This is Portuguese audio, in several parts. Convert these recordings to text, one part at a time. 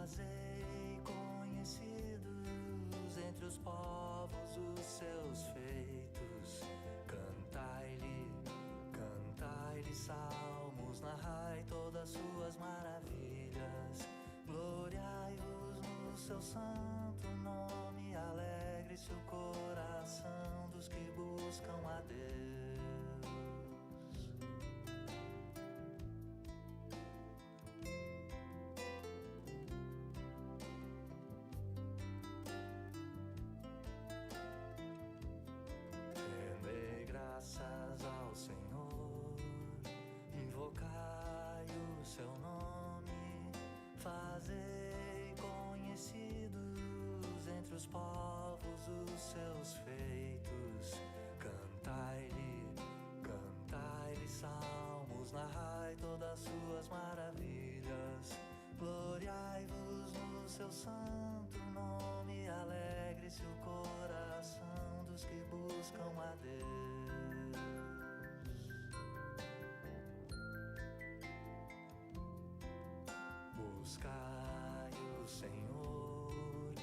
Fazei conhecidos entre os povos os seus feitos. Cantai-lhe salmos, narrai todas suas maravilhas. Gloriai-vos no seu santo nome, alegre-se o coração dos que buscam a Deus. Rendei graças ao Senhor, invocai o seu nome, fazei conhecidos entre os povos os seus feitos. Cantai-lhe salmos, narrai todas suas maravilhas. Gloriai-vos no seu santo nome, alegre-se o coração dos que buscam a Deus. Buscai o Senhor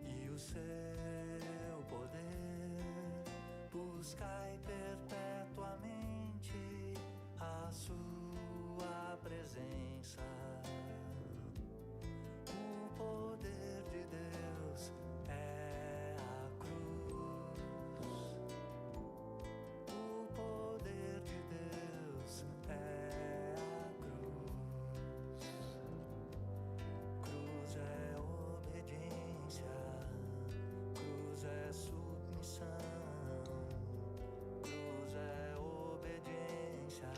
e o seu poder, buscai perpetuamente a sua presença. O poder de Deus é a cruz. O poder de Deus é a cruz. Cruz é obediência, cruz é submissão, cruz é obediência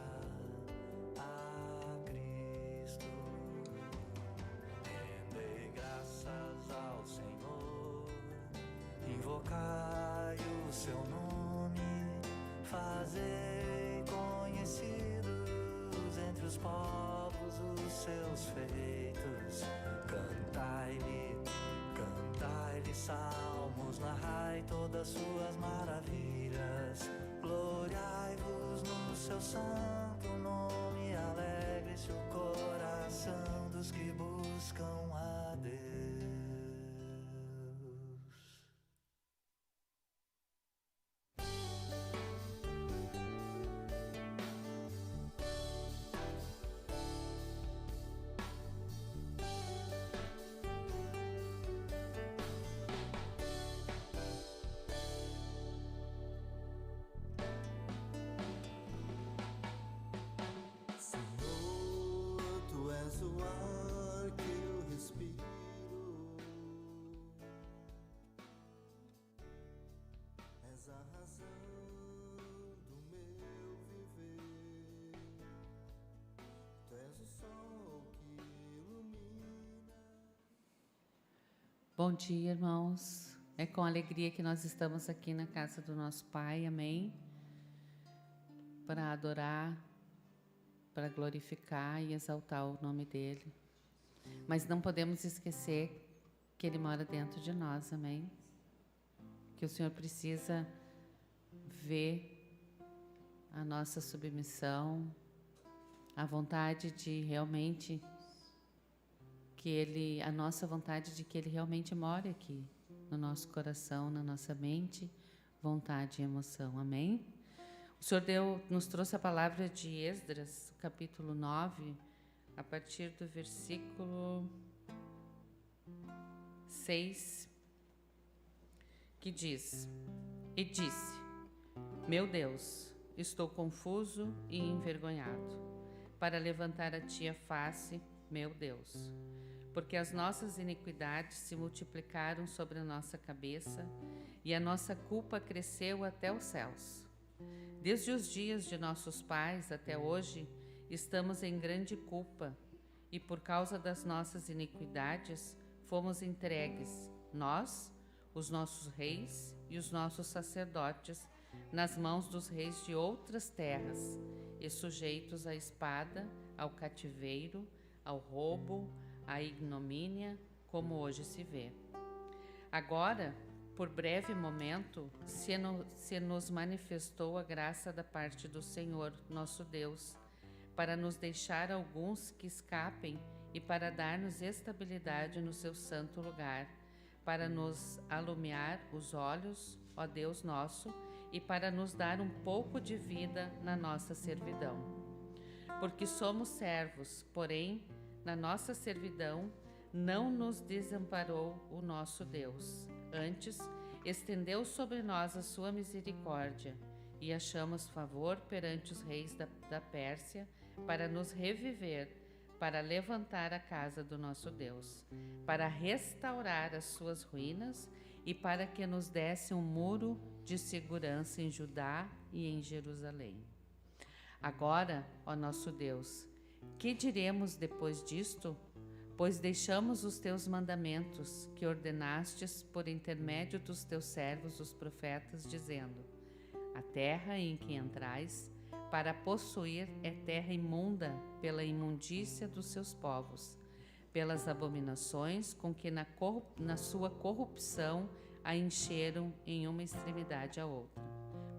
a Cristo. Rendei graças ao Senhor, invocai o seu nome, fazei conhecidos entre os povos os seus feitos. Cantai-lhe salmos, narrai todas suas maravilhas. Gloriai-vos no seu santo nome, alegre-se o coração dos que buscam a Deus. Senhor, tu és o ar que eu respiro, és a razão do meu viver, tu és o sol que ilumina. Bom dia, irmãos. É com alegria que nós estamos aqui na casa do nosso Pai, amém? Para adorar, para glorificar e exaltar o nome dEle. Mas não podemos esquecer que Ele mora dentro de nós, amém? Que o Senhor precisa ver a nossa submissão, a vontade de realmente a nossa vontade de que Ele realmente more aqui, no nosso coração, na nossa mente, vontade e emoção, amém? O Senhor nos trouxe a palavra de Esdras, capítulo 9, a partir do versículo 6, que diz: E disse: Meu Deus, estou confuso e envergonhado, para levantar a ti a face, meu Deus, porque as nossas iniquidades se multiplicaram sobre a nossa cabeça e a nossa culpa cresceu até os céus. Desde os dias de nossos pais até hoje, estamos em grande culpa, e por causa das nossas iniquidades, fomos entregues, nós, os nossos reis e os nossos sacerdotes, nas mãos dos reis de outras terras, e sujeitos à espada, ao cativeiro, ao roubo, à ignomínia, como hoje se vê. Agora, por breve momento, se nos manifestou a graça da parte do Senhor, nosso Deus, para nos deixar alguns que escapem e para dar-nos estabilidade no seu santo lugar, para nos alumiar os olhos, ó Deus nosso, e para nos dar um pouco de vida na nossa servidão. Porque somos servos, porém, na nossa servidão, não nos desamparou o nosso Deus. Antes, estendeu sobre nós a sua misericórdia, e achamos favor perante os reis da Pérsia, para nos reviver, para levantar a casa do nosso Deus, para restaurar as suas ruínas e para que nos desse um muro de segurança em Judá e em Jerusalém. Agora, ó nosso Deus, que diremos depois disto? Pois deixamos os teus mandamentos, que ordenastes por intermédio dos teus servos, os profetas, dizendo: a terra em que entrais para possuir é terra imunda pela imundícia dos seus povos, pelas abominações com que na sua corrupção a encheram em uma extremidade à outra.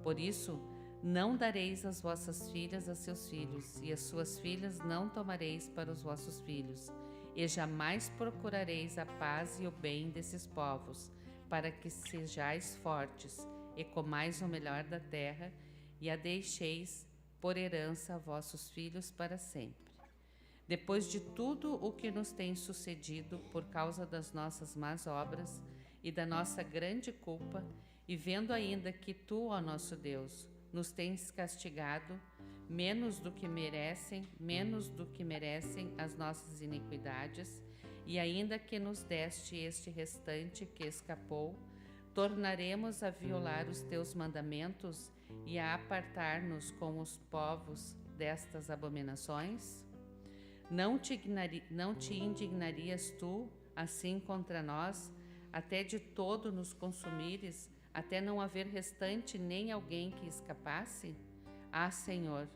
Por isso, não dareis as vossas filhas a seus filhos, e as suas filhas não tomareis para os vossos filhos, e jamais procurareis a paz e o bem desses povos, para que sejais fortes e comais o melhor da terra, e a deixeis por herança a vossos filhos para sempre. Depois de tudo o que nos tem sucedido por causa das nossas más obras e da nossa grande culpa, e vendo ainda que tu, ó nosso Deus, nos tens castigado menos do que merecem as nossas iniquidades, e ainda que nos deste este restante que escapou, tornaremos a violar os teus mandamentos e a apartar-nos com os povos destas abominações? Não te indignarias tu, assim contra nós, até de todo nos consumires, até não haver restante nem alguém que escapasse? Ah, Senhor,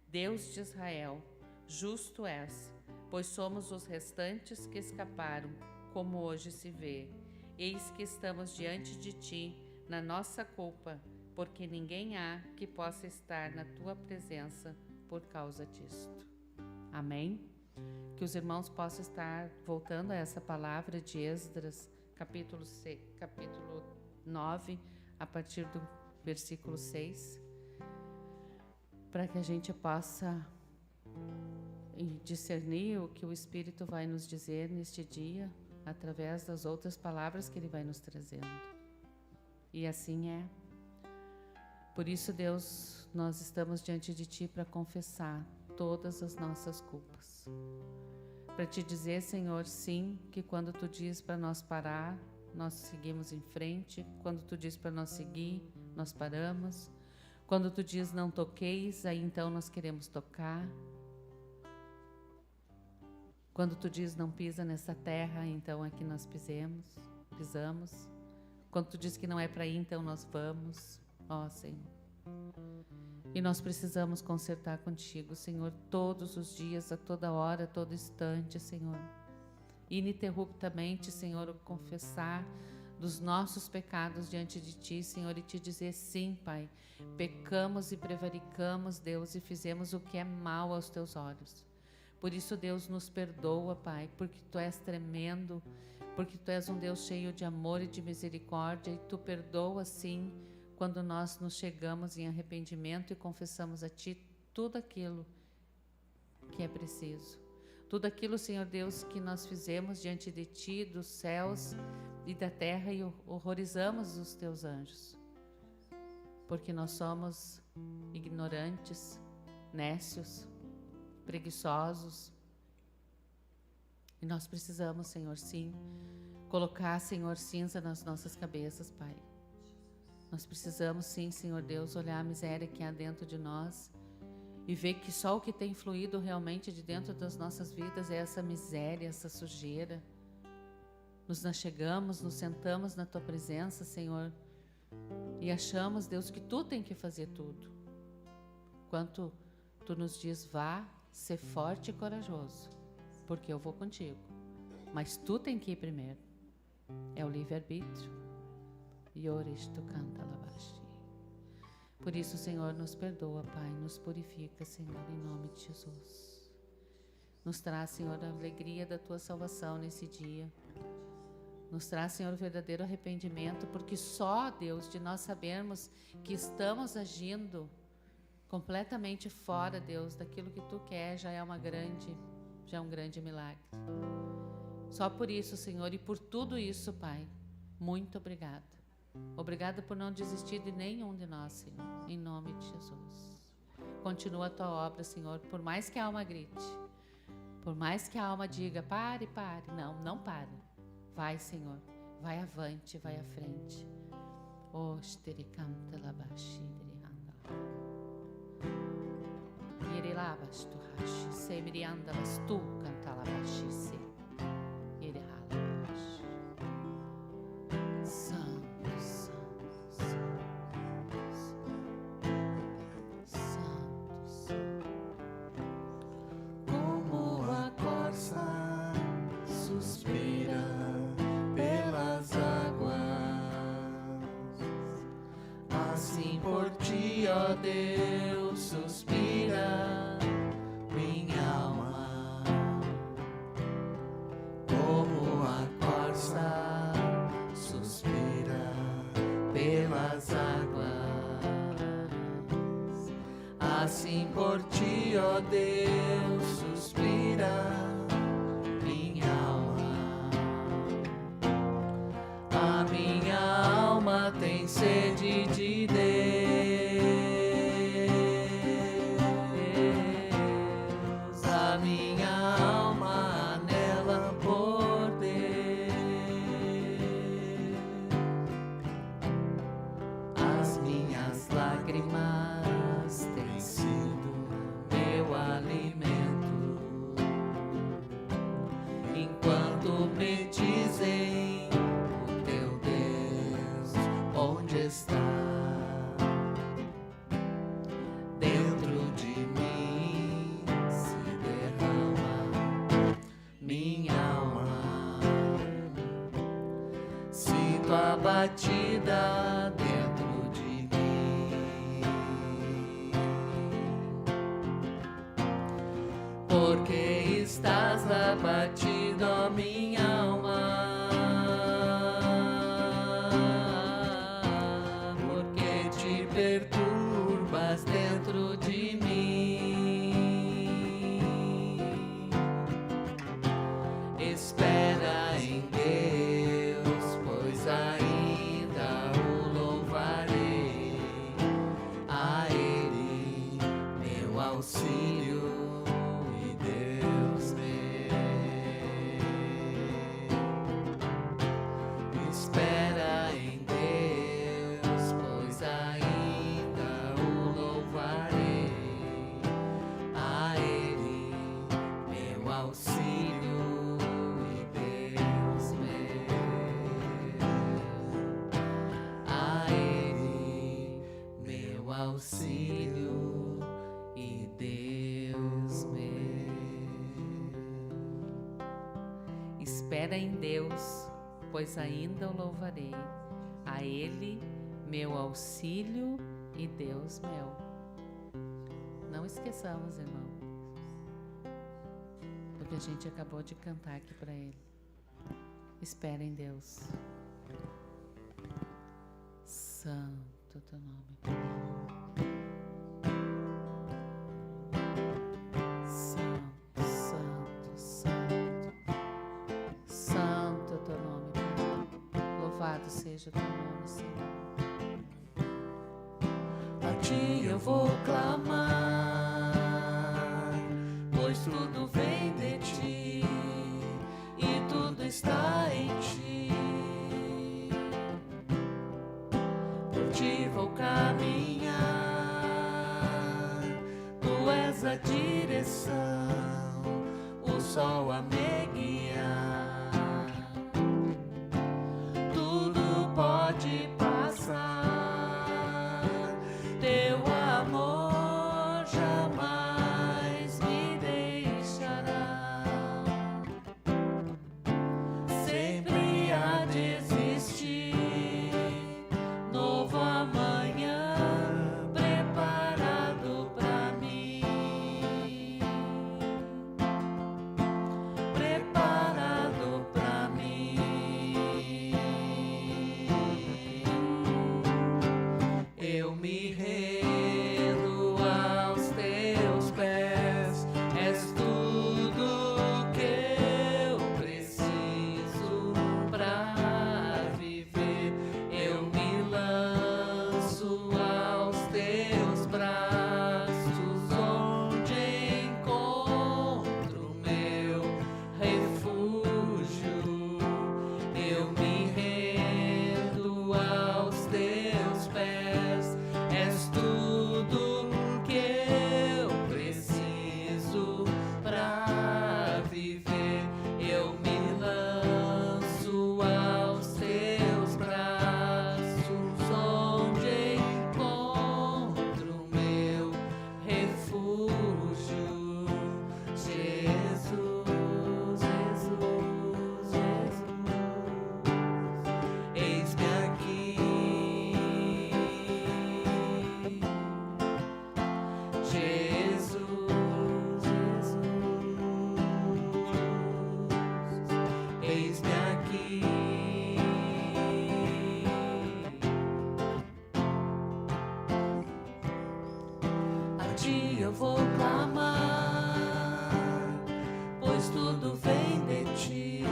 Deus de Israel, justo és, pois somos os restantes que escaparam, como hoje se vê. Eis que estamos diante de ti, na nossa culpa, porque ninguém há que possa estar na tua presença por causa disto. Amém? Que os irmãos possam estar voltando a essa palavra de Esdras, capítulo 9, a partir do versículo 6, para que a gente possa discernir o que o Espírito vai nos dizer neste dia, através das outras palavras que Ele vai nos trazendo. E assim é. Por isso, Deus, nós estamos diante de Ti para confessar todas as nossas culpas. Para Te dizer, Senhor, sim, que quando Tu diz para nós parar, nós seguimos em frente. Quando Tu diz para nós seguir, nós paramos. Quando Tu diz não toqueis, aí então nós queremos tocar. Quando Tu diz não pisa nessa terra, então aqui nós pisamos. Quando Tu diz que não é para ir, então nós vamos, ó Senhor. E nós precisamos consertar contigo, Senhor, todos os dias, a toda hora, a todo instante, Senhor. Ininterruptamente, Senhor, confessar dos nossos pecados diante de Ti, Senhor, e Te dizer sim, Pai, pecamos e prevaricamos, Deus, e fizemos o que é mal aos Teus olhos. Por isso, Deus, nos perdoa, Pai, porque Tu és tremendo, porque Tu és um Deus cheio de amor e de misericórdia, e Tu perdoa, sim, quando nós nos chegamos em arrependimento e confessamos a Ti tudo aquilo que é preciso. Tudo aquilo, Senhor Deus, que nós fizemos diante de Ti, dos céus e da terra, e horrorizamos os Teus anjos. Porque nós somos ignorantes, nécios, preguiçosos, e nós precisamos, Senhor, sim, colocar, Senhor, cinza nas nossas cabeças, Pai. Nós precisamos, sim, Senhor Deus, olhar a miséria que há dentro de nós e ver que só o que tem fluído realmente de dentro das nossas vidas é essa miséria, essa sujeira. Nos chegamos, nos sentamos na Tua presença, Senhor, e achamos, Deus, que Tu tem que fazer tudo. Enquanto Tu nos diz, vá, ser forte e corajoso, porque eu vou contigo. Mas Tu tem que ir primeiro. É o livre-arbítrio. Yores tu canta lavaste. Por isso, Senhor, nos perdoa, Pai, nos purifica, Senhor, em nome de Jesus. Nos traz, Senhor, a alegria da Tua salvação nesse dia. Nos traz, Senhor, o verdadeiro arrependimento, porque só, Deus, de nós sabermos que estamos agindo completamente fora, Deus, daquilo que Tu quer, já é um grande milagre. Só por isso, Senhor, e por tudo isso, Pai, muito obrigada. Obrigada por não desistir de nenhum de nós, Senhor, em nome de Jesus. Continua a Tua obra, Senhor, por mais que a alma grite, por mais que a alma diga, pare, não para. Vai, Senhor, vai avante, vai à frente. Santo, Santo, Santo, Santo. Como a corça suspira pelas águas, assim por ti, ó Deus, suspira minha alma. Como a corça suspira pelas águas, assim por ti, ó Deus, suspira minha alma. A minha alma tem sede de Deus. A minha alma anela por Deus. As minhas lágrimas têm sido meu alimento, enquanto me dizem, o teu Deus, onde está? Dentro de mim se derrama minha alma. Sinto a batida dentro de mim, porque estás abatido, ó minha alma, porque te perturbas dentro de mim. Espera em Deus, pois ainda o louvarei, a Ele meu auxílio e Deus meu. Espera em Deus, pois ainda o louvarei, a Ele meu auxílio e Deus meu. A Ele meu auxílio e Deus meu. Espera em Deus, pois ainda o louvarei, a Ele meu auxílio e Deus meu. Não esqueçamos, irmão, do que a gente acabou de cantar aqui para Ele. Espera em Deus. Santo teu nome, Pai. Santo, santo, santo. Santo teu nome, Pai. Louvado seja o teu nome, Senhor. A ti eu vou clamar, pois tudo vem de ti e tudo está em ti. Por ti vou caminhar, tu és a direção, o sol a me guiar. Tudo pode passar, teu amor jamais me deixará. Sempre há de existir novo amanhã preparado pra mim. eu vou clamar, pois tudo vem de ti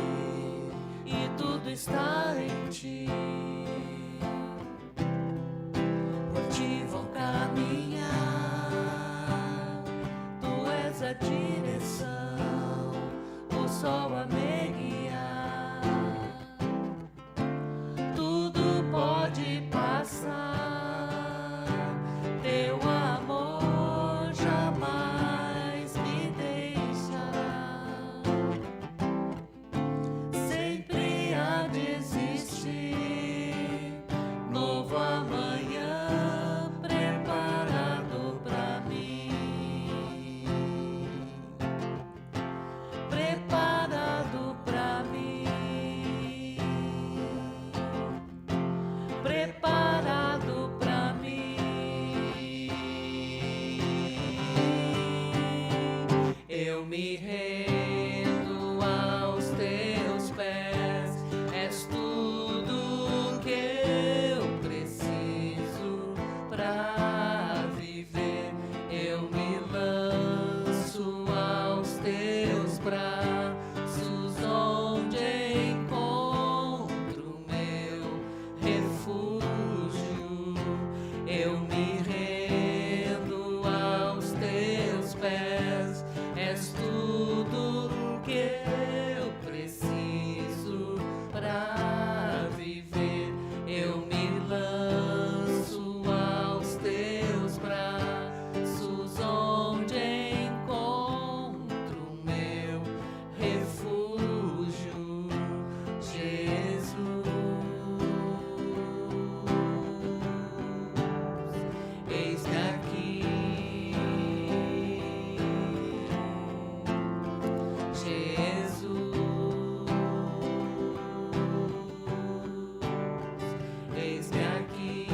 e tudo está em ti. Por ti vou caminhar, tu és a direção, o sol a me guiar. Tudo pode passar, teu amor jamais me deixará. Sempre há de existir novo amanhã preparado pra mim, preparado pra mim, preparado pra mim. Eu me rendo aos teus pés, és tudo que eu preciso pra viver. Eu me lanço aos teus braços, onde encontro meu refúgio. Eu me rendo aos teus pés, és tudo que eu preciso pra viver. Eu me lanço aos teus braços, onde encontro meu refúgio, Jesus. Eis-me aqui, Jesus. Eis-me aqui,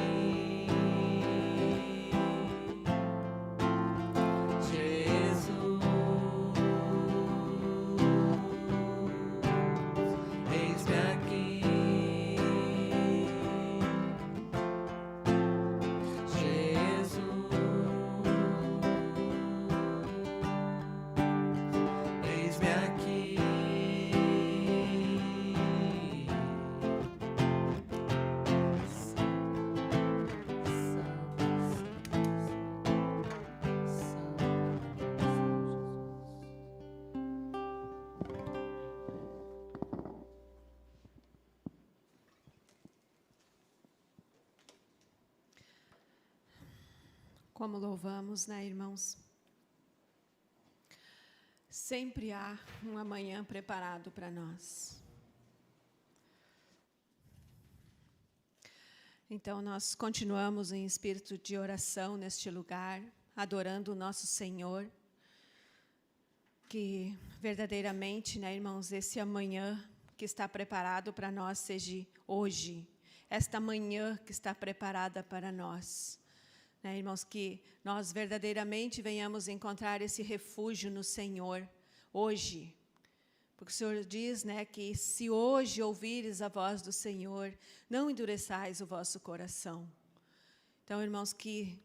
Jesus. Eis-me aqui, Jesus. Eis-me aqui. Como louvamos, né, irmãos? Sempre há um amanhã preparado para nós. Então, nós continuamos em espírito de oração neste lugar, adorando o nosso Senhor, que verdadeiramente, né, irmãos, esse amanhã que está preparado para nós seja hoje, esta manhã que está preparada para nós. Né, irmãos, que nós verdadeiramente venhamos encontrar esse refúgio no Senhor, hoje. Porque o Senhor diz, né, que se hoje ouvires a voz do Senhor, não endureçais o vosso coração. Então, irmãos, que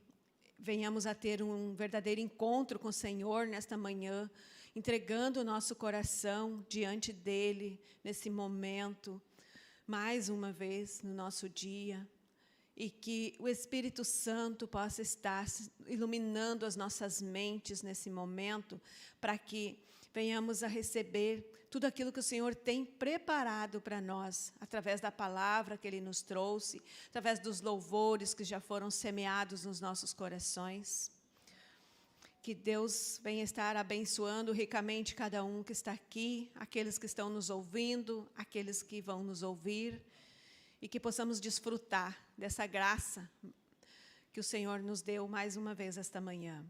venhamos a ter um verdadeiro encontro com o Senhor nesta manhã, entregando o nosso coração diante dEle, nesse momento, mais uma vez no nosso dia. E que o Espírito Santo possa estar iluminando as nossas mentes nesse momento, para que venhamos a receber tudo aquilo que o Senhor tem preparado para nós, através da palavra que Ele nos trouxe, através dos louvores que já foram semeados nos nossos corações. Que Deus venha estar abençoando ricamente cada um que está aqui, aqueles que estão nos ouvindo, aqueles que vão nos ouvir, e que possamos desfrutar dessa graça que o Senhor nos deu mais uma vez esta manhã.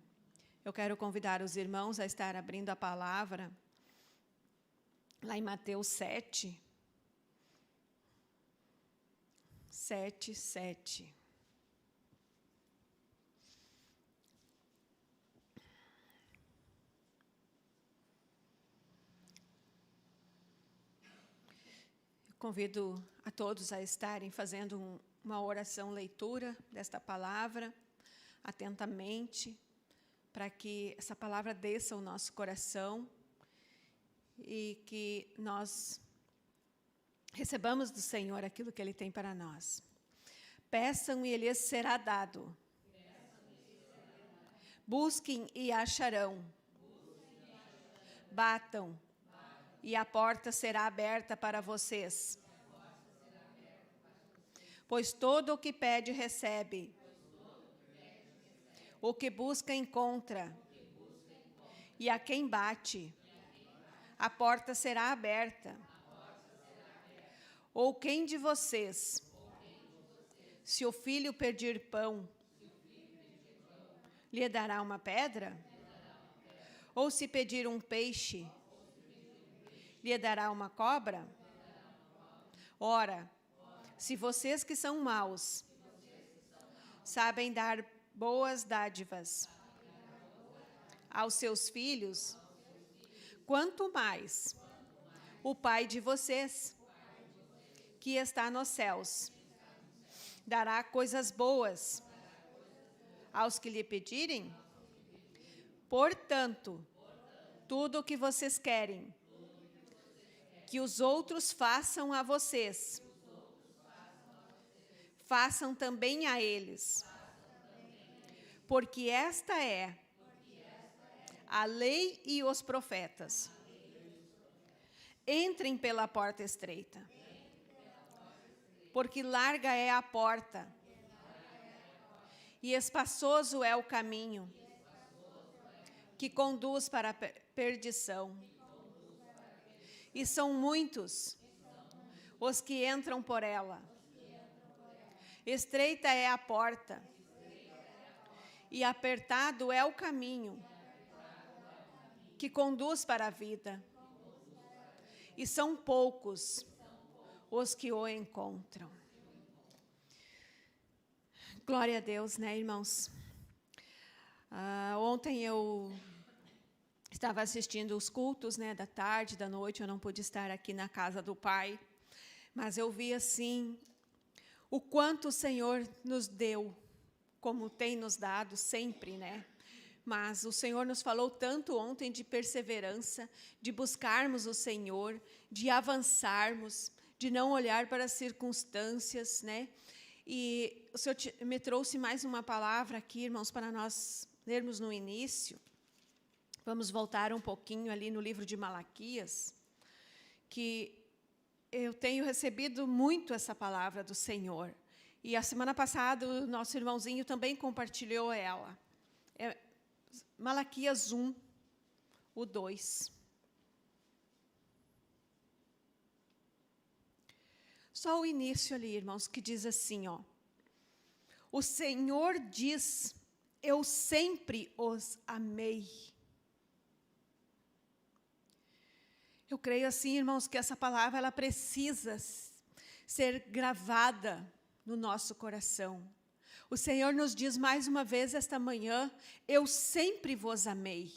Eu quero convidar os irmãos a estar abrindo a palavra lá em Mateus 7, 7. Convido a todos a estarem fazendo uma oração leitura desta palavra, atentamente, para que essa palavra desça ao nosso coração e que nós recebamos do Senhor aquilo que Ele tem para nós. Peçam e lhes será dado. Busquem e acharão. Batam e a porta será aberta para vocês. Pois todo o que pede, recebe. O que busca, encontra. E a quem bate, a porta será aberta. Ou quem de vocês, se o filho pedir pão, lhe dará uma pedra? Ou se pedir um peixe, lhe dará uma cobra? Ora, se vocês que são maus sabem dar boas dádivas aos seus filhos, quanto mais o Pai de vocês, que está nos céus, dará coisas boas aos que lhe pedirem? Portanto, tudo o que vocês querem que os outros façam a vocês, façam também a eles. Porque esta é a lei e os profetas. Entrem pela porta estreita, porque larga é a porta, e espaçoso é o caminho que conduz para a perdição. E são muitos os que entram por ela. Estreita é a porta, e apertado é o caminho que conduz para a vida. E são poucos os que o encontram. Glória a Deus, né, irmãos? Ontem eu estava assistindo os cultos, né, da tarde, da noite. Eu não pude estar aqui na casa do Pai, mas eu vi assim o quanto o Senhor nos deu, como tem nos dado sempre, né? Mas o Senhor nos falou tanto ontem de perseverança, de buscarmos o Senhor, de avançarmos, de não olhar para as circunstâncias, né? E o Senhor me trouxe mais uma palavra aqui, irmãos, para nós lermos no início. Vamos voltar um pouquinho ali no livro de Malaquias, que eu tenho recebido muito essa palavra do Senhor. E a semana passada o nosso irmãozinho também compartilhou ela. É Malaquias 1, o 2. Só o início ali, irmãos, que diz assim, ó. O Senhor diz, eu sempre os amei. Eu creio assim, irmãos, que essa palavra ela precisa ser gravada no nosso coração. O Senhor nos diz mais uma vez esta manhã, eu sempre vos amei.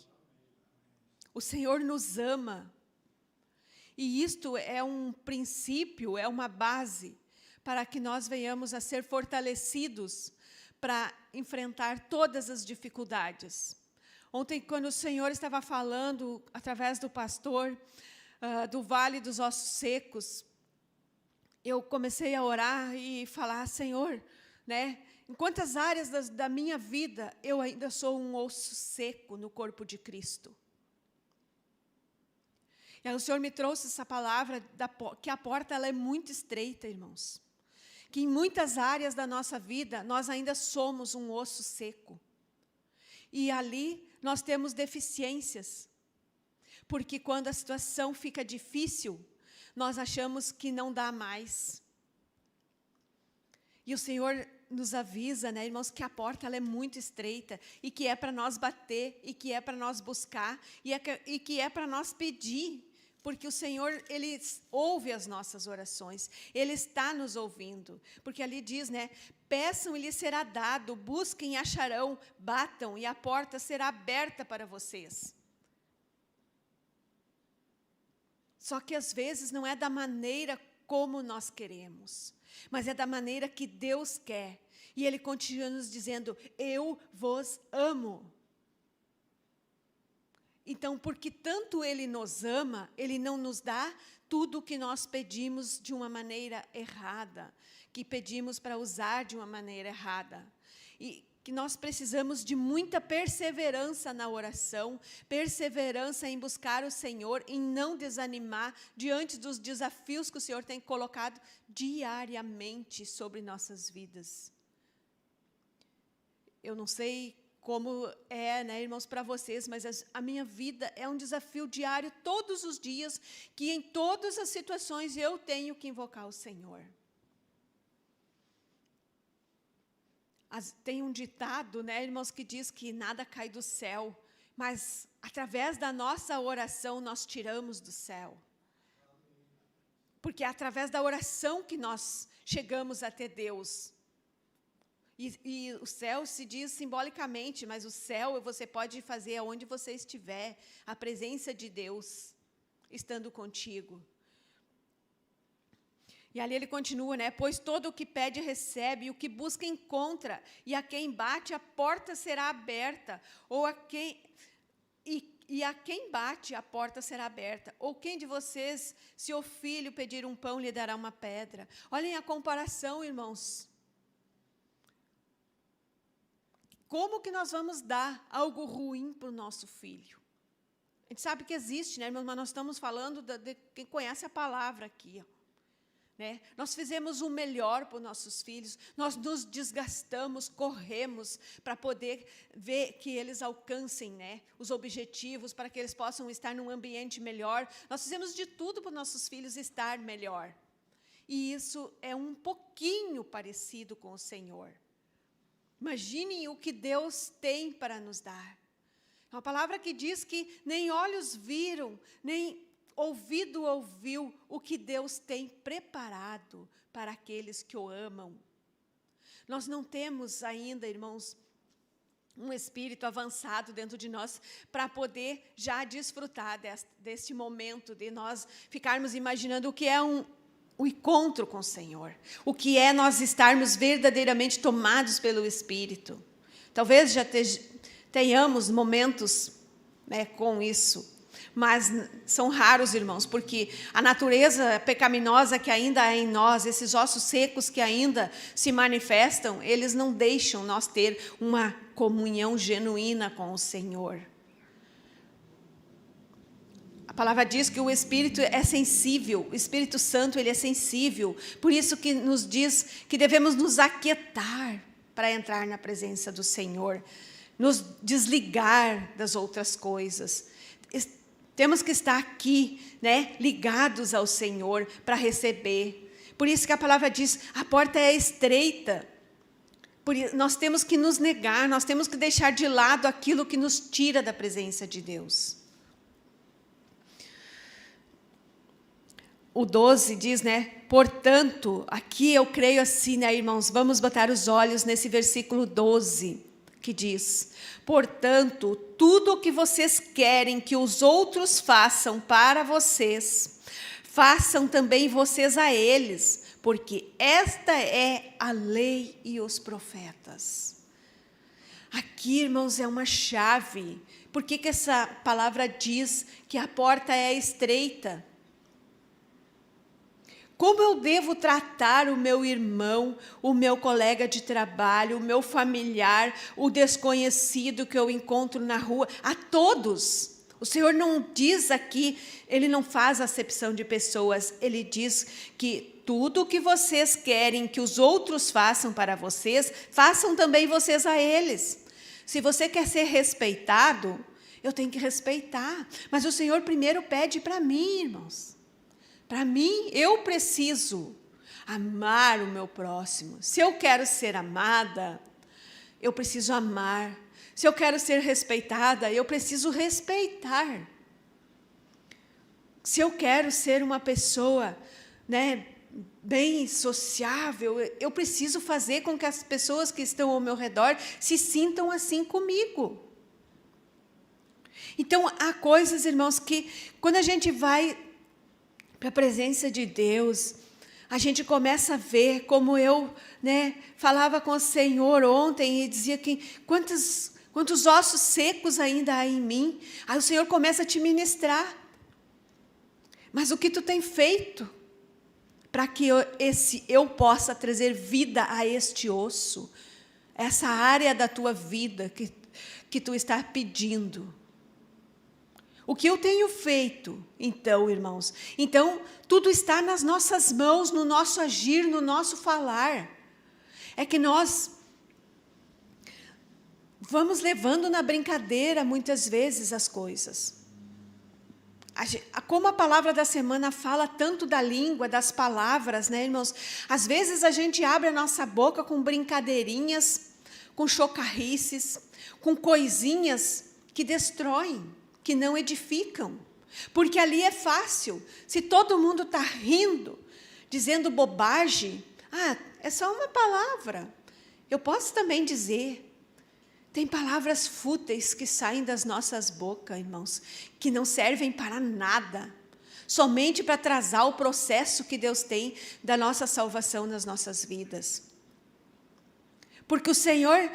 O Senhor nos ama. E isto é um princípio, é uma base para que nós venhamos a ser fortalecidos para enfrentar todas as dificuldades. Ontem, quando o Senhor estava falando, através do pastor, do Vale dos Ossos Secos, eu comecei a orar e falar, Senhor, né, em quantas áreas da minha vida eu ainda sou um osso seco no corpo de Cristo? E aí o Senhor me trouxe essa palavra, que a porta ela é muito estreita, irmãos. Que em muitas áreas da nossa vida, nós ainda somos um osso seco. E ali nós temos deficiências. Porque quando a situação fica difícil, nós achamos que não dá mais. E o Senhor nos avisa, né, irmãos, que a porta ela é muito estreita e que é para nós bater, e que é para nós buscar, e que é para nós pedir, porque o Senhor, Ele ouve as nossas orações, Ele está nos ouvindo, porque ali diz, né, peçam e lhes será dado, busquem e acharão, batam e a porta será aberta para vocês. Só que às vezes não é da maneira como nós queremos, mas é da maneira que Deus quer. E Ele continua nos dizendo, eu vos amo. Então, porque tanto Ele nos ama, Ele não nos dá tudo o que nós pedimos de uma maneira errada, que pedimos para usar de uma maneira errada. E que nós precisamos de muita perseverança na oração, perseverança em buscar o Senhor, em não desanimar diante dos desafios que o Senhor tem colocado diariamente sobre nossas vidas. Eu não sei como é, né, irmãos, para vocês, mas a minha vida é um desafio diário, todos os dias, que em todas as situações eu tenho que invocar o Senhor. Tem um ditado, né, irmãos, que diz que nada cai do céu, mas através da nossa oração nós tiramos do céu. Porque é através da oração que nós chegamos até Deus. E o céu se diz simbolicamente, mas o céu você pode fazer aonde você estiver, a presença de Deus estando contigo. E ali ele continua, né? Pois todo o que pede recebe, e o que busca encontra, e a quem bate a porta será aberta, ou a quem bate a porta será aberta. Ou quem de vocês, se o filho pedir um pão, lhe dará uma pedra? Olhem a comparação, irmãos. Como que nós vamos dar algo ruim para o nosso filho? A gente sabe que existe, né, irmãos? Mas nós estamos falando de quem conhece a palavra aqui, ó. Né? Nós fizemos o melhor para os nossos filhos, nós nos desgastamos, corremos para poder ver que eles alcancem, né, os objetivos, para que eles possam estar num ambiente melhor. Nós fizemos de tudo para os nossos filhos estar melhor. E isso é um pouquinho parecido com o Senhor. Imaginem o que Deus tem para nos dar. É uma palavra que diz que nem olhos viram, nem ouvido ouviu o que Deus tem preparado para aqueles que o amam. Nós não temos ainda, irmãos, um espírito avançado dentro de nós para poder já desfrutar deste momento de nós ficarmos imaginando o que é o encontro com o Senhor, o que é nós estarmos verdadeiramente tomados pelo Espírito. Talvez já tenhamos momentos, né, com isso, mas são raros, irmãos, porque a natureza pecaminosa que ainda há em nós, esses ossos secos que ainda se manifestam, eles não deixam nós ter uma comunhão genuína com o Senhor. A palavra diz que o Espírito é sensível, o Espírito Santo ele é sensível, por isso que nos diz que devemos nos aquietar para entrar na presença do Senhor, nos desligar das outras coisas. Temos que estar aqui, né, ligados ao Senhor para receber. Por isso que a palavra diz, a porta é estreita. Nós temos que nos negar, nós temos que deixar de lado aquilo que nos tira da presença de Deus. O 12 diz, né, portanto, aqui eu creio assim, né, irmãos, vamos botar os olhos nesse versículo 12, que diz, portanto, tudo o que vocês querem que os outros façam para vocês, façam também vocês a eles, porque esta é a lei e os profetas. Aqui, irmãos, é uma chave. Por que essa palavra diz que a porta é estreita? Como eu devo tratar o meu irmão, o meu colega de trabalho, o meu familiar, o desconhecido que eu encontro na rua? A todos. O Senhor não diz aqui, Ele não faz acepção de pessoas, Ele diz que tudo o que vocês querem que os outros façam para vocês, façam também vocês a eles. Se você quer ser respeitado, eu tenho que respeitar. Mas o Senhor primeiro pede para mim, irmãos. Para mim, eu preciso amar o meu próximo. Se eu quero ser amada, eu preciso amar. Se eu quero ser respeitada, eu preciso respeitar. Se eu quero ser uma pessoa, né, bem sociável, eu preciso fazer com que as pessoas que estão ao meu redor se sintam assim comigo. Então, há coisas, irmãos, que quando a gente vai para a presença de Deus, a gente começa a ver, como eu, né, falava com o Senhor ontem e dizia que quantas Quantos ossos secos ainda há em mim? Aí o Senhor começa a te ministrar. Mas o que tu tem feito para que eu possa trazer vida a este osso? Essa área da tua vida que tu está pedindo. O que eu tenho feito, então, irmãos? Então, tudo está nas nossas mãos, no nosso agir, no nosso falar. É que nós vamos levando na brincadeira, muitas vezes, as coisas. Como a palavra da semana fala tanto da língua, das palavras, né, irmãos? Às vezes a gente abre a nossa boca com brincadeirinhas, com chocarrices, com coisinhas que destroem, que não edificam. Porque ali é fácil. Se todo mundo está rindo, dizendo bobagem, é só uma palavra. Eu posso também dizer. Tem palavras fúteis que saem das nossas bocas, irmãos, que não servem para nada, somente para atrasar o processo que Deus tem da nossa salvação nas nossas vidas. Porque o Senhor,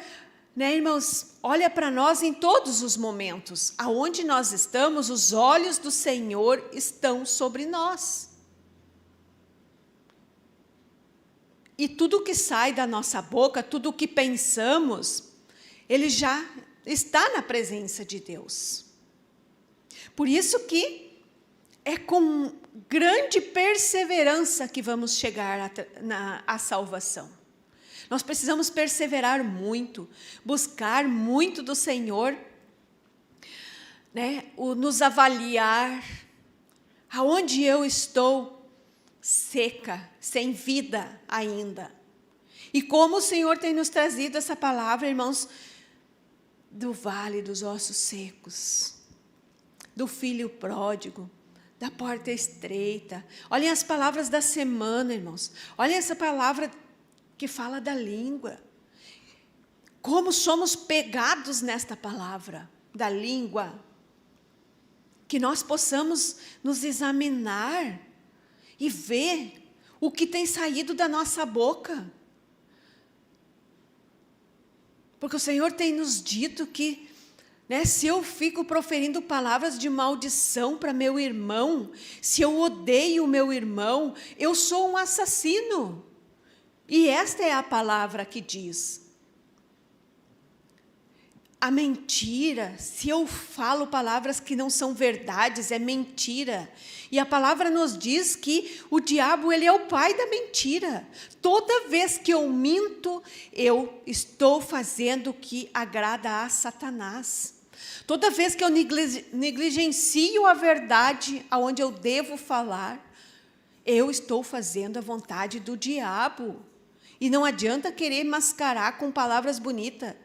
né, irmãos, olha para nós em todos os momentos. Aonde nós estamos, os olhos do Senhor estão sobre nós. E tudo que sai da nossa boca, tudo que pensamos, ele já está na presença de Deus. Por isso que é com grande perseverança que vamos chegar à salvação. Nós precisamos perseverar muito, buscar muito do Senhor, né? Nos avaliar, aonde eu estou seca, sem vida ainda. E como o Senhor tem nos trazido essa palavra, irmãos, do vale dos ossos secos, do filho pródigo, da porta estreita. Olhem as palavras da semana, irmãos. Olhem essa palavra que fala da língua. Como somos pegados nesta palavra, da língua. Que nós possamos nos examinar e ver o que tem saído da nossa boca. Porque o Senhor tem nos dito que, né, se eu fico proferindo palavras de maldição para meu irmão, se eu odeio o meu irmão, eu sou um assassino. E esta é a palavra que diz. A mentira, se eu falo palavras que não são verdades, é mentira. E a palavra nos diz que o diabo, ele é o pai da mentira. Toda vez que eu minto, eu estou fazendo o que agrada a Satanás. Toda vez que eu negligencio a verdade aonde eu devo falar, eu estou fazendo a vontade do diabo. E não adianta querer mascarar com palavras bonitas.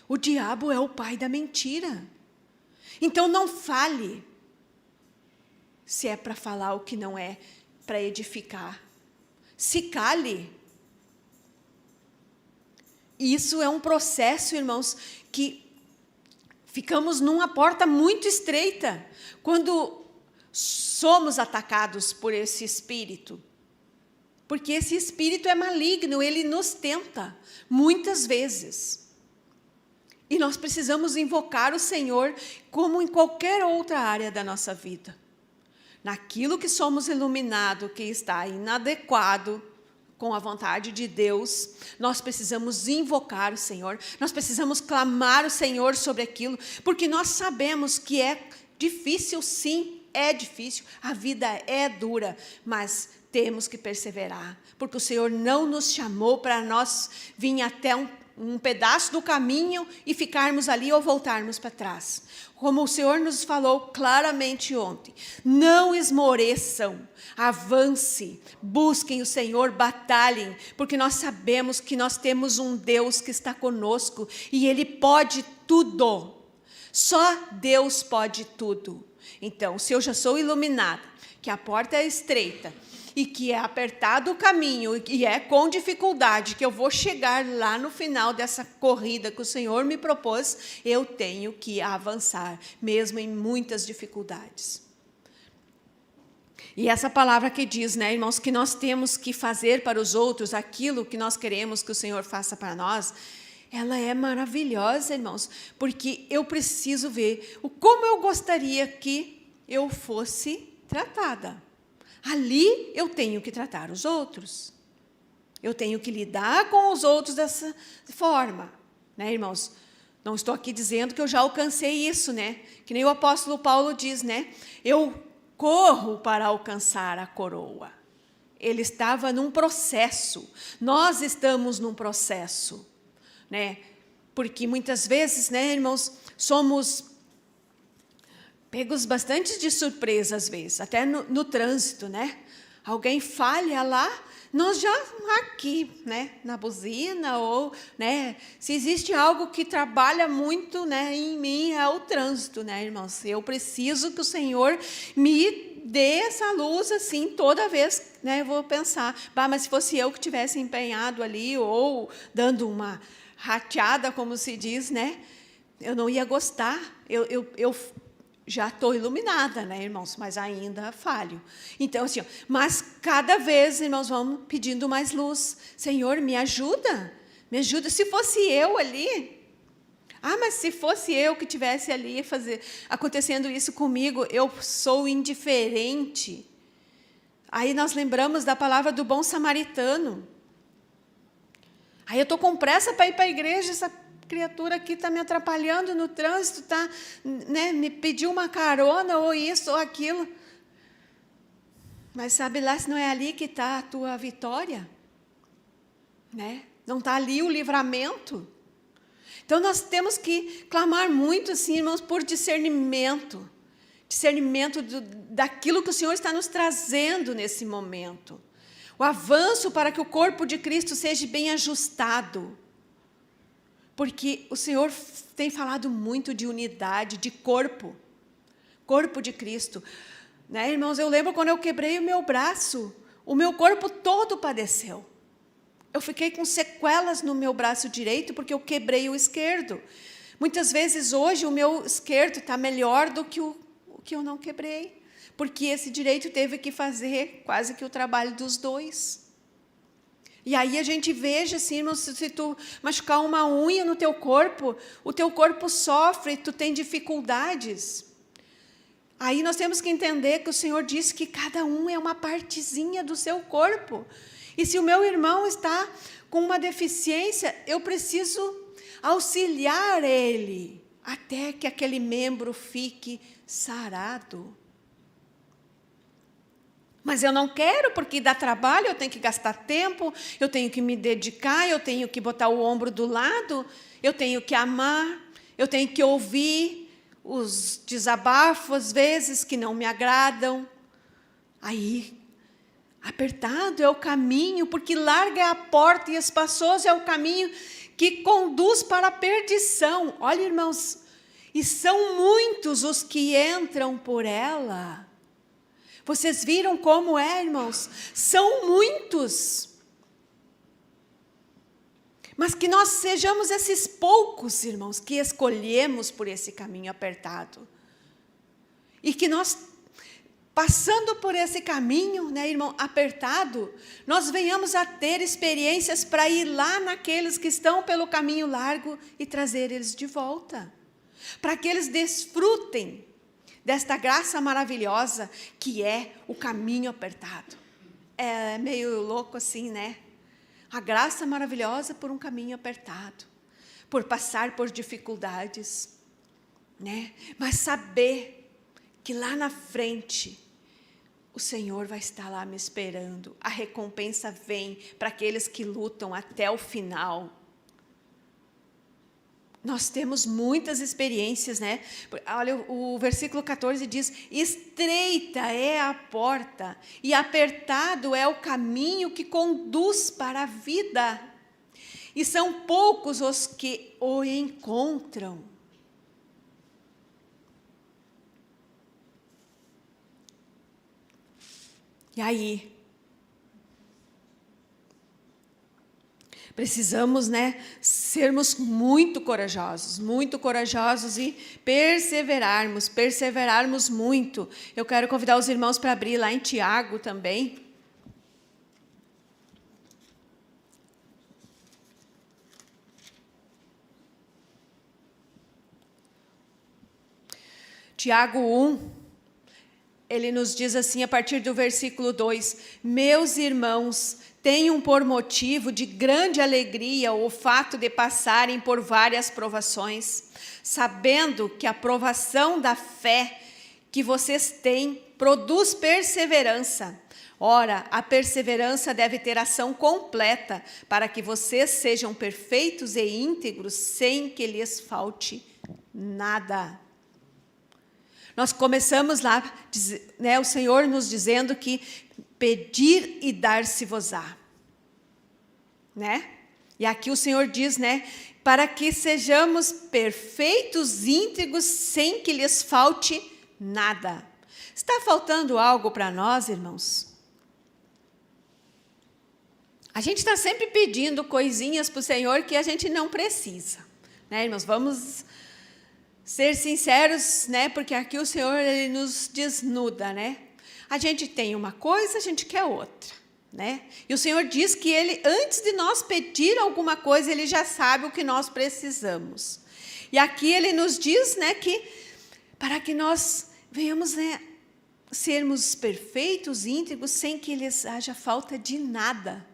O diabo é o pai da mentira. Então não fale, se é para falar o que não é para edificar. Se cale. Isso é um processo, irmãos, que ficamos numa porta muito estreita quando somos atacados por esse espírito. Porque esse espírito é maligno, ele nos tenta muitas vezes. E nós precisamos invocar o Senhor como em qualquer outra área da nossa vida. Naquilo que somos iluminados, que está inadequado com a vontade de Deus, nós precisamos invocar o Senhor, nós precisamos clamar o Senhor sobre aquilo, porque nós sabemos que é difícil, sim, é difícil, a vida é dura, mas temos que perseverar, porque o Senhor não nos chamou para nós vir até um pedaço do caminho e ficarmos ali ou voltarmos para trás. Como o Senhor nos falou claramente ontem, não esmoreçam, avance, busquem o Senhor, batalhem, porque nós sabemos que nós temos um Deus que está conosco e Ele pode tudo. Só Deus pode tudo. Então, se eu já sou iluminada, que a porta é estreita, e que é apertado o caminho, e é com dificuldade que eu vou chegar lá no final dessa corrida que o Senhor me propôs, eu tenho que avançar, mesmo em muitas dificuldades. E essa palavra que diz, né, irmãos, que nós temos que fazer para os outros aquilo que nós queremos que o Senhor faça para nós, ela é maravilhosa, irmãos, porque eu preciso ver como eu gostaria que eu fosse tratada. Ali eu tenho que tratar os outros. Eu tenho que lidar com os outros dessa forma, né, irmãos? Não estou aqui dizendo que eu já alcancei isso, né? Que nem o apóstolo Paulo diz, né? Eu corro para alcançar a coroa. Ele estava num processo. Nós estamos num processo, né? Porque muitas vezes, né, irmãos, somos pegos bastante de surpresa às vezes, até no trânsito, né? Alguém falha lá, nós já aqui, né, na buzina, ou, né, se existe algo que trabalha muito, né, em mim, é o trânsito, né, irmãos? Eu preciso que o Senhor me dê essa luz, assim, toda vez, né, eu vou pensar, mas se fosse eu que tivesse empenhado ali, ou dando uma rateada, como se diz, né, eu não ia gostar, eu já estou iluminada, né, irmãos? Mas ainda falho. Então, assim, mas cada vez, irmãos, vamos pedindo mais luz. Senhor, me ajuda. Me ajuda. Se fosse eu ali... mas se fosse eu que estivesse ali acontecendo isso comigo, eu sou indiferente. Aí nós lembramos da palavra do bom samaritano. Aí eu estou com pressa para ir para a igreja, essa criatura aqui está me atrapalhando no trânsito, tá, né, me pediu uma carona, ou isso, ou aquilo. Mas sabe lá se não é ali que está a tua vitória? Né? Não está ali o livramento? Então, nós temos que clamar muito, assim, irmãos, por discernimento. Discernimento daquilo que o Senhor está nos trazendo nesse momento. O avanço para que o corpo de Cristo seja bem ajustado. Porque o Senhor tem falado muito de unidade, de corpo de Cristo. Né, irmãos, eu lembro quando eu quebrei o meu braço, o meu corpo todo padeceu. Eu fiquei com sequelas no meu braço direito porque eu quebrei o esquerdo. Muitas vezes hoje o meu esquerdo está melhor do que o que eu não quebrei, porque esse direito teve que fazer quase que o trabalho dos dois. E aí a gente veja, assim, irmãos, se tu machucar uma unha no teu corpo, o teu corpo sofre, tu tem dificuldades. Aí nós temos que entender que o Senhor disse que cada um é uma partezinha do seu corpo. E se o meu irmão está com uma deficiência, eu preciso auxiliar ele até que aquele membro fique sarado. Mas eu não quero, porque dá trabalho, eu tenho que gastar tempo, eu tenho que me dedicar, eu tenho que botar o ombro do lado, eu tenho que amar, eu tenho que ouvir os desabafos, às vezes, que não me agradam. Aí, apertado é o caminho, porque larga é a porta e espaçoso é o caminho que conduz para a perdição. Olha, irmãos, e são muitos os que entram por ela. Vocês viram como é, irmãos? São muitos. Mas que nós sejamos esses poucos, irmãos, que escolhemos por esse caminho apertado. E que nós, passando por esse caminho, né, irmão, apertado, nós venhamos a ter experiências para ir lá naqueles que estão pelo caminho largo e trazer eles de volta. Para que eles desfrutem desta graça maravilhosa que é o caminho apertado. É meio louco assim, né? A graça maravilhosa por um caminho apertado, por passar por dificuldades, né? Mas saber que lá na frente o Senhor vai estar lá me esperando. A recompensa vem para aqueles que lutam até o final. Nós temos muitas experiências, né? Olha, o versículo 14 diz: estreita é a porta e apertado é o caminho que conduz para a vida, e são poucos os que o encontram. E aí? Precisamos, né, sermos muito corajosos e perseverarmos muito. Eu quero convidar os irmãos para abrir lá em Tiago também. Tiago 1, ele nos diz assim, a partir do versículo 2: meus irmãos, tenham por motivo de grande alegria o fato de passarem por várias provações, sabendo que a provação da fé que vocês têm produz perseverança. Ora, a perseverança deve ter ação completa, para que vocês sejam perfeitos e íntegros, sem que lhes falte nada. Nós começamos lá, né, o Senhor nos dizendo que pedir e dar-se-vos-á, né? E aqui o Senhor diz, né, para que sejamos perfeitos, íntegros, sem que lhes falte nada. Está faltando algo para nós, irmãos? A gente está sempre pedindo coisinhas para o Senhor que a gente não precisa, né, irmãos? Vamos ser sinceros, né? Porque aqui o Senhor, ele nos desnuda, né? A gente tem uma coisa, a gente quer outra, né? E o Senhor diz que ele, antes de nós pedir alguma coisa, ele já sabe o que nós precisamos. E aqui ele nos diz, né, que para que nós venhamos, né, sermos perfeitos, íntegros, sem que lhes haja falta de nada.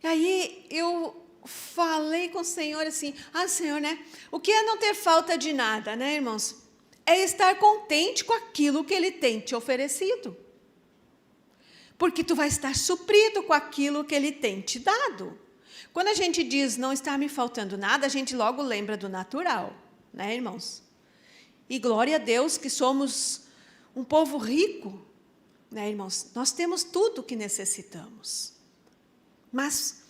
E aí eu falei com o Senhor assim, Senhor, né? O que é não ter falta de nada, né, irmãos? É estar contente com aquilo que Ele tem te oferecido. Porque tu vai estar suprido com aquilo que Ele tem te dado. Quando a gente diz não está me faltando nada, a gente logo lembra do natural, né, irmãos? E glória a Deus que somos um povo rico, né, irmãos? Nós temos tudo o que necessitamos. Mas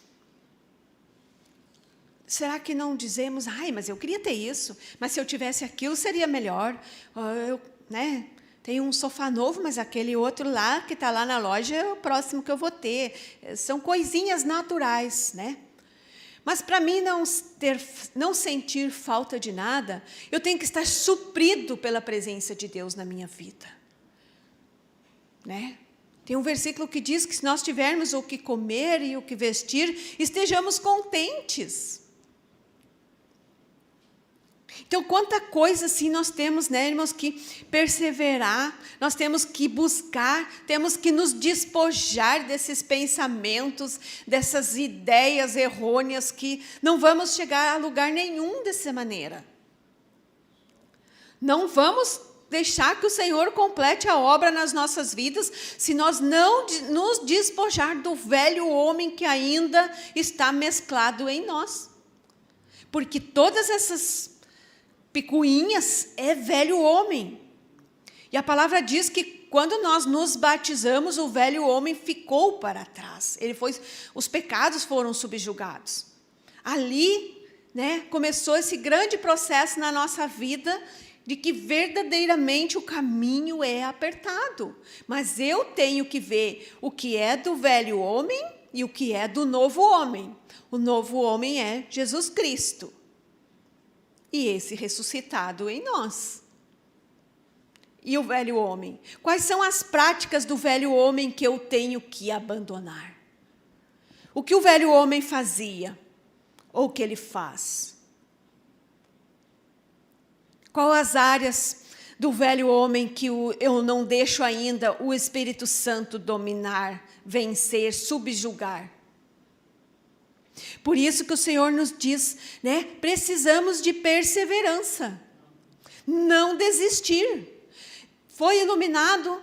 será que não dizemos, mas eu queria ter isso, mas se eu tivesse aquilo seria melhor, né? Tenho um sofá novo, mas aquele outro lá, que está lá na loja, é o próximo que eu vou ter. São coisinhas naturais, né? Mas para mim não sentir falta de nada, eu tenho que estar suprido pela presença de Deus na minha vida, né? Tem um versículo que diz que se nós tivermos o que comer e o que vestir, estejamos contentes. Então, quanta coisa assim nós temos, né, irmãos, que perseverar, nós temos que buscar, temos que nos despojar desses pensamentos, dessas ideias errôneas que não vamos chegar a lugar nenhum dessa maneira. Não vamos deixar que o Senhor complete a obra nas nossas vidas se nós não nos despojar do velho homem que ainda está mesclado em nós. Porque todas essas picuinhas é velho homem. E a palavra diz que quando nós nos batizamos, o velho homem ficou para trás. Os pecados foram subjugados. Ali, né, começou esse grande processo na nossa vida de que verdadeiramente o caminho é apertado. Mas eu tenho que ver o que é do velho homem e o que é do novo homem. O novo homem é Jesus Cristo. E esse ressuscitado em nós. E o velho homem? Quais são as práticas do velho homem que eu tenho que abandonar? O que o velho homem fazia? Ou o que ele faz? Quais as áreas do velho homem que eu não deixo ainda o Espírito Santo dominar, vencer, subjugar? Por isso que o Senhor nos diz, né? Precisamos de perseverança. Não desistir. Foi iluminado,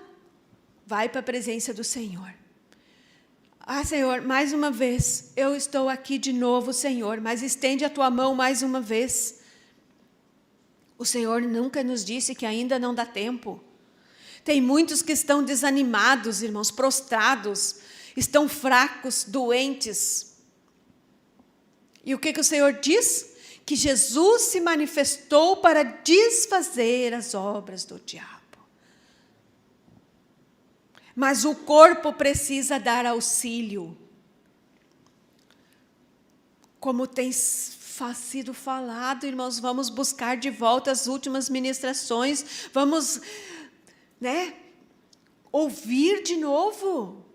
vai para a presença do Senhor. Senhor, mais uma vez, eu estou aqui de novo, Senhor, mas estende a tua mão mais uma vez. O Senhor nunca nos disse que ainda não dá tempo. Tem muitos que estão desanimados, irmãos, prostrados, estão fracos, doentes. E o que o Senhor diz? Que Jesus se manifestou para desfazer as obras do diabo. Mas o corpo precisa dar auxílio. Como tem sido falado, irmãos, vamos buscar de volta as últimas ministrações, vamos, né, ouvir de novo.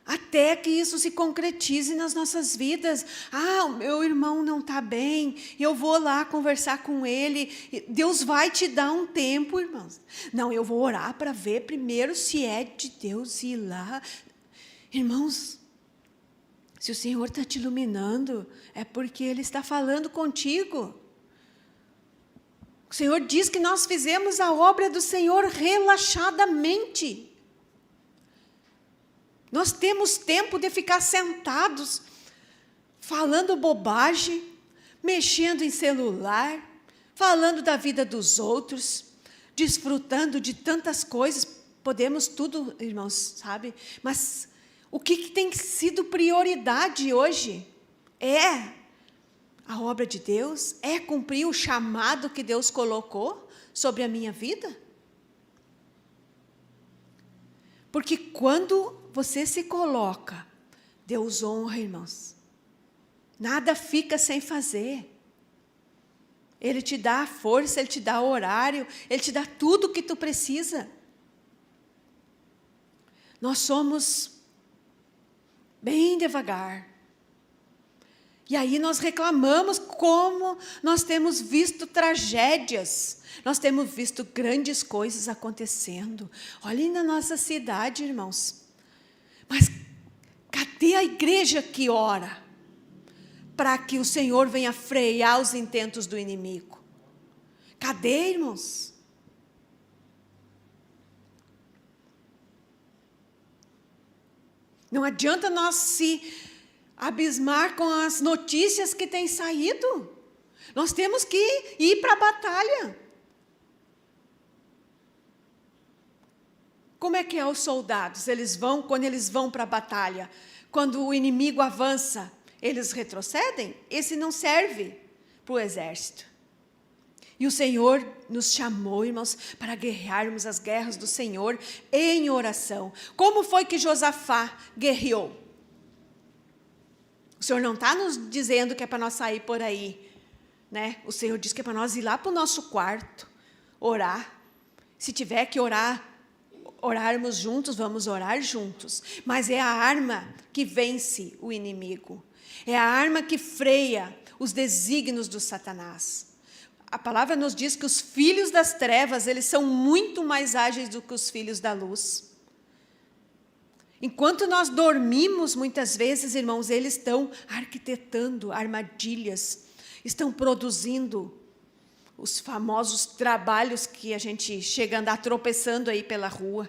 até que isso se concretize nas nossas vidas. Ah, o meu irmão não está bem, eu vou lá conversar com ele. Deus vai te dar um tempo, irmãos. Não, eu vou orar para ver primeiro se é de Deus ir lá. Irmãos, se o Senhor está te iluminando, é porque Ele está falando contigo. O Senhor diz que nós fizemos a obra do Senhor relaxadamente. Nós temos tempo de ficar sentados, falando bobagem, mexendo em celular, falando da vida dos outros, desfrutando de tantas coisas. Podemos tudo, irmãos, sabe? Mas o que tem sido prioridade hoje? É a obra de Deus? É cumprir o chamado que Deus colocou sobre a minha vida? Porque quando você se coloca, Deus honra, irmãos. Nada fica sem fazer. Ele te dá a força, Ele te dá o horário, Ele te dá tudo o que tu precisa. Nós somos bem devagar. E aí nós reclamamos como nós temos visto tragédias, nós temos visto grandes coisas acontecendo. Olhem na nossa cidade, irmãos. Mas cadê a igreja que ora para que o Senhor venha frear os intentos do inimigo? Cadê, irmãos? Não adianta nós se abismar com as notícias que têm saído. Nós temos que ir para a batalha. Como é que é os soldados? Quando eles vão para a batalha, quando o inimigo avança, eles retrocedem? Esse não serve para o exército. E o Senhor nos chamou, irmãos, para guerrearmos as guerras do Senhor em oração. Como foi que Josafá guerreou? O Senhor não está nos dizendo que é para nós sair por aí, né? O Senhor diz que é para nós ir lá para o nosso quarto, orar. Se tiver que orarmos juntos, vamos orar juntos. Mas é a arma que vence o inimigo. É a arma que freia os desígnios do Satanás. A palavra nos diz que os filhos das trevas, eles são muito mais ágeis do que os filhos da luz. Enquanto nós dormimos, muitas vezes, irmãos, eles estão arquitetando armadilhas, estão produzindo os famosos trabalhos que a gente chega a andar tropeçando aí pela rua.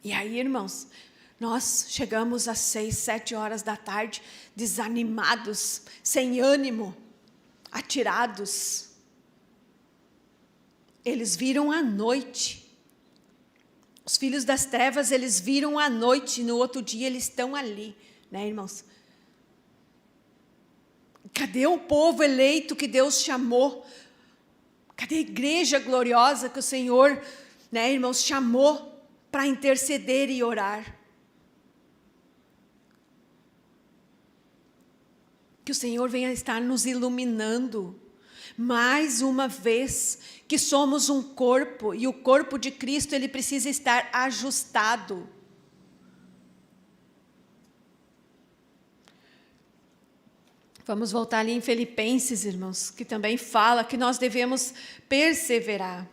E aí, irmãos, nós chegamos às 6, 7 horas da tarde, desanimados, sem ânimo, atirados. Eles viram à noite. Os filhos das trevas, eles viram à noite, e no outro dia eles estão ali, né, irmãos? Cadê o povo eleito que Deus chamou? Cadê a igreja gloriosa que o Senhor, né, irmãos, chamou para interceder e orar? Que o Senhor venha estar nos iluminando, mais uma vez, que somos um corpo, e o corpo de Cristo, ele precisa estar ajustado. Vamos voltar ali em Filipenses, irmãos, que também fala que nós devemos perseverar.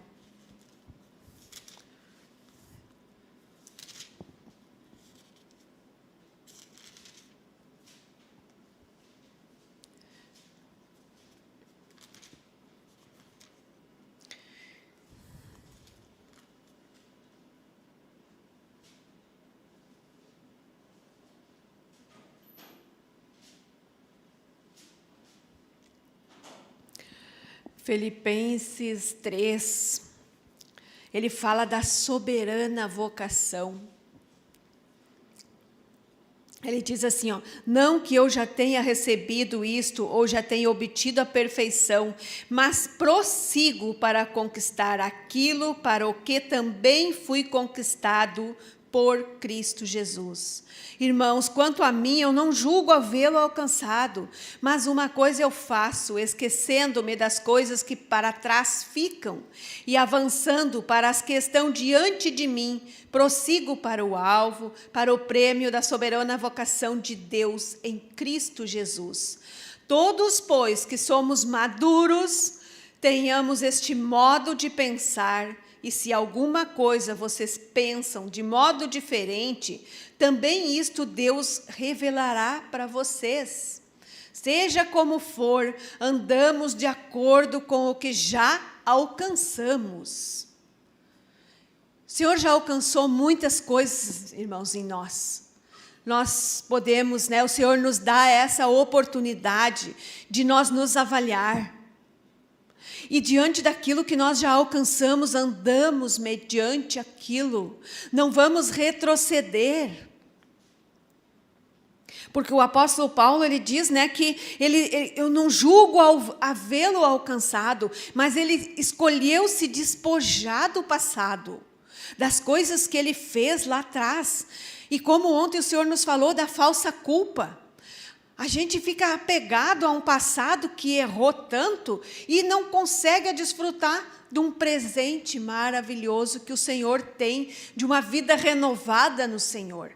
Filipenses 3, ele fala da soberana vocação. Ele diz assim, ó, não que eu já tenha recebido isto ou já tenha obtido a perfeição, mas prossigo para conquistar aquilo para o que também fui conquistado por Cristo Jesus. Irmãos, quanto a mim, eu não julgo havê-lo alcançado, mas uma coisa eu faço, esquecendo-me das coisas que para trás ficam e avançando para as que estão diante de mim, prossigo para o alvo, para o prêmio da soberana vocação de Deus em Cristo Jesus. Todos, pois, que somos maduros, tenhamos este modo de pensar, e se alguma coisa vocês pensam de modo diferente, também isto Deus revelará para vocês. Seja como for, andamos de acordo com o que já alcançamos. O Senhor já alcançou muitas coisas, irmãos, em nós. Nós podemos, o Senhor nos dá essa oportunidade de nós nos avaliar. E diante daquilo que nós já alcançamos, andamos mediante aquilo. Não vamos retroceder. Porque o apóstolo Paulo, ele diz, que eu não julgo havê-lo alcançado, mas ele escolheu se despojar do passado, das coisas que ele fez lá atrás. E como ontem o Senhor nos falou da falsa culpa, a gente fica apegado a um passado que errou tanto e não consegue desfrutar de um presente maravilhoso que o Senhor tem, de uma vida renovada no Senhor.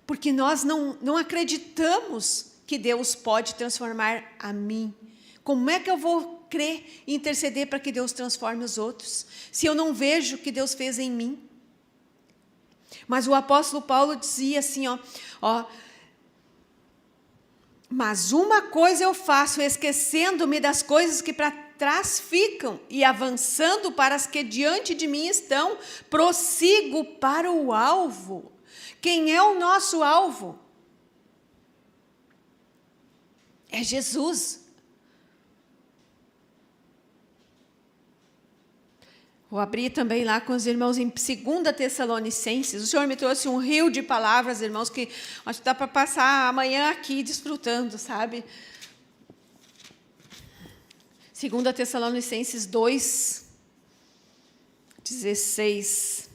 Porque nós não acreditamos que Deus pode transformar a mim. Como é que eu vou crer e interceder para que Deus transforme os outros, se eu não vejo o que Deus fez em mim? Mas o apóstolo Paulo dizia assim, mas uma coisa eu faço, esquecendo-me das coisas que para trás ficam e avançando para as que diante de mim estão, prossigo para o alvo. Quem é o nosso alvo? É Jesus. Vou abrir também lá com os irmãos em 2 Tessalonicenses. O Senhor me trouxe um rio de palavras, irmãos, que acho que dá para passar amanhã aqui desfrutando, sabe? 2 Tessalonicenses 2, 16.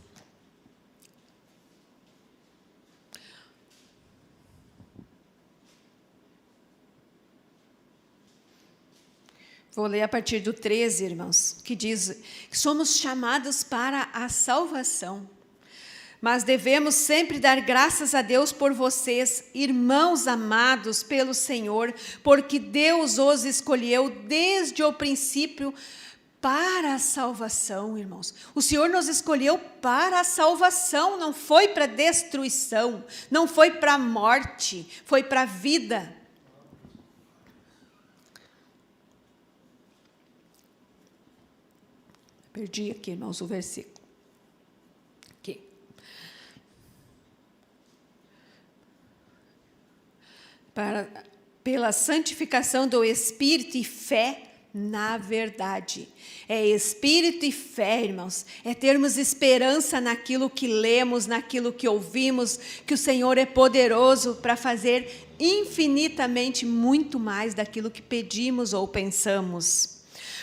Vou ler a partir do 13, irmãos, que diz que somos chamados para a salvação. Mas devemos sempre dar graças a Deus por vocês, irmãos amados pelo Senhor, porque Deus os escolheu desde o princípio para a salvação, irmãos. O Senhor nos escolheu para a salvação, não foi para destruição, não foi para a morte, foi para a vida. Perdi aqui, irmãos, o versículo. Aqui. Pela santificação do Espírito e fé na verdade. É Espírito e fé, irmãos. É termos esperança naquilo que lemos, naquilo que ouvimos, que o Senhor é poderoso para fazer infinitamente muito mais daquilo que pedimos ou pensamos.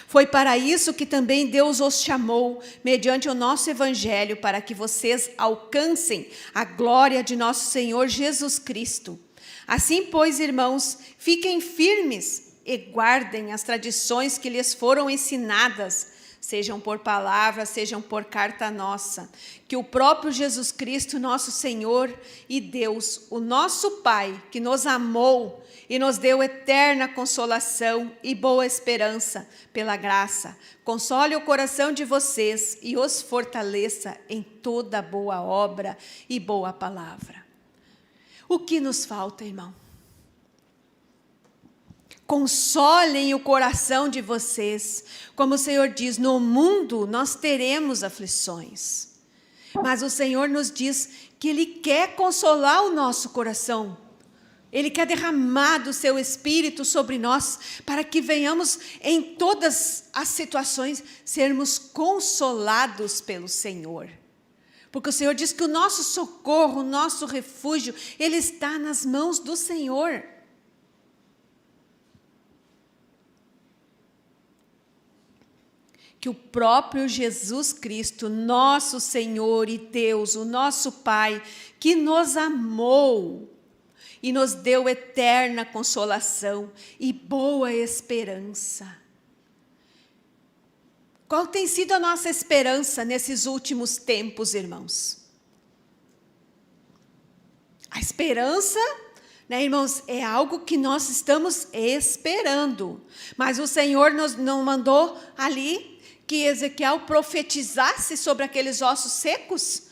Foi para isso que também Deus os chamou, mediante o nosso Evangelho, para que vocês alcancem a glória de nosso Senhor Jesus Cristo. Assim, pois, irmãos, fiquem firmes e guardem as tradições que lhes foram ensinadas, sejam por palavra, sejam por carta nossa, que o próprio Jesus Cristo, nosso Senhor e Deus, o nosso Pai, que nos amou e nos deu eterna consolação e boa esperança pela graça, console o coração de vocês e os fortaleça em toda boa obra e boa palavra. O que nos falta, irmão? Consolem o coração de vocês. Como o Senhor diz, no mundo nós teremos aflições. Mas o Senhor nos diz que Ele quer consolar o nosso coração. Ele quer derramar do seu Espírito sobre nós, para que venhamos em todas as situações sermos consolados pelo Senhor. Porque o Senhor diz que o nosso socorro, o nosso refúgio, Ele está nas mãos do Senhor. que o próprio Jesus Cristo, nosso Senhor e Deus, o nosso Pai, que nos amou e nos deu eterna consolação e boa esperança. Qual tem sido a nossa esperança nesses últimos tempos, irmãos? A esperança, né, irmãos, é algo que nós estamos esperando. Mas o Senhor nos não mandou ali que Ezequiel profetizasse sobre aqueles ossos secos.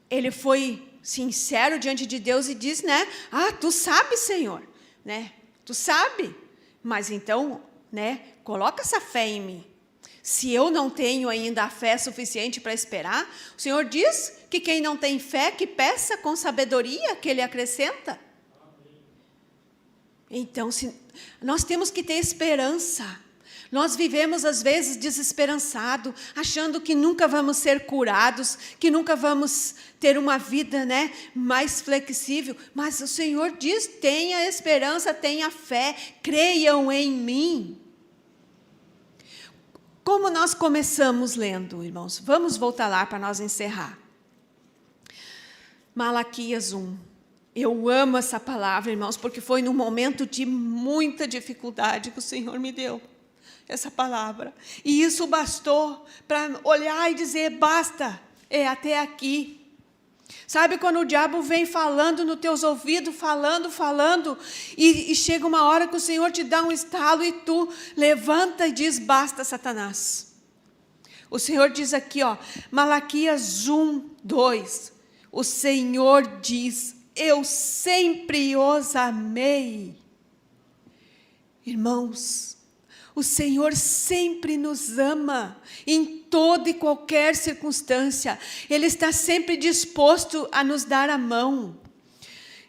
Ele foi sincero diante de Deus e diz, né? Ah, tu sabe, Senhor, né? Tu sabe. Mas então, né, coloca essa fé em mim. Se eu não tenho ainda a fé suficiente para esperar, o Senhor diz que quem não tem fé, que peça com sabedoria, que Ele acrescenta. Então, nós temos que ter esperança. Nós vivemos, às vezes, desesperançado, achando que nunca vamos ser curados, que nunca vamos ter uma vida, né, mais flexível. Mas o Senhor diz, tenha esperança, tenha fé, creiam em mim. Como nós começamos lendo, irmãos? Vamos voltar lá para nós encerrar. Malaquias 1. Eu amo essa palavra, irmãos, porque foi num momento de muita dificuldade que o Senhor me deu essa palavra. E isso bastou para olhar e dizer, basta, é até aqui. Sabe quando o diabo vem falando nos teus ouvidos, falando, e chega uma hora que o Senhor te dá um estalo e tu levanta e diz, basta, Satanás. O Senhor diz aqui, ó, Malaquias 1, 2, o Senhor diz, eu sempre os amei. Irmãos, o Senhor sempre nos ama, em toda e qualquer circunstância. Ele está sempre disposto a nos dar a mão.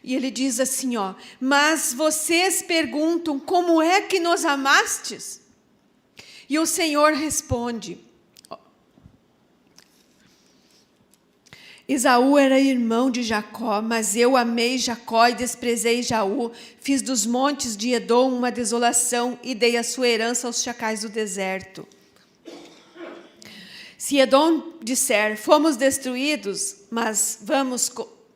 E ele diz assim, ó, mas vocês perguntam, como é que nos amastes? E o Senhor responde, Esaú era irmão de Jacó, mas eu amei Jacó e desprezei Esaú. Fiz dos montes de Edom uma desolação e dei a sua herança aos chacais do deserto. Se Edom disser, fomos destruídos, mas vamos